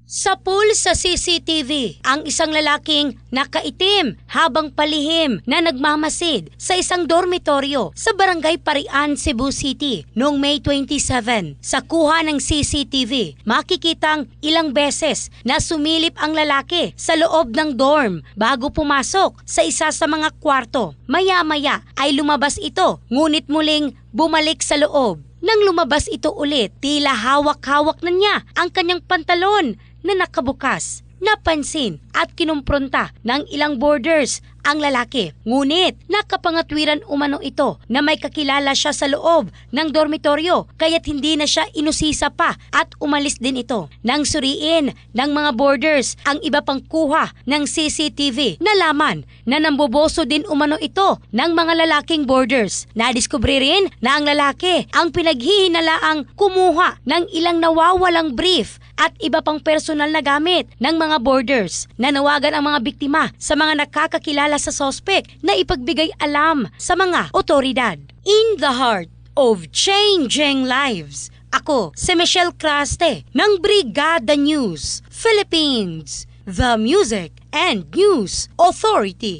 Sa pool sa CCTV, ang isang lalaking nakaitim habang palihim na nagmamasid sa isang dormitoryo sa Barangay Parian, Cebu City noong May 27. Sa kuha ng CCTV, makikitang ilang beses na sumilip ang lalaki sa loob ng dorm bago pumasok sa isa sa mga kwarto. Maya-maya ay lumabas ito, ngunit muling bumalik sa loob. Nang lumabas ito ulit, tila hawak-hawak na niya ang kanyang pantalon na nakabukas. Napansin at kinumpronta ng ilang boarders ang lalaki. Ngunit nakapangatwiran umano ito na may kakilala siya sa loob ng dormitoryo kaya't hindi na siya inusisa pa at umalis din ito. Nang suriin ng mga boarders ang iba pang kuha ng CCTV, nalaman na namboboso din umano ito ng mga lalaking boarders. Nadiskubre rin na ang lalaki ang pinaghihinalaang kumuha ng ilang nawawalang brief at iba pang personal na gamit ng mga boarders. Nanawagan ang mga biktima sa mga nakakakilala sa sospek na ipagbigay alam sa mga otoridad. In the heart of changing lives, ako si Michelle Craste ng Brigada News Philippines, the Music and News Authority.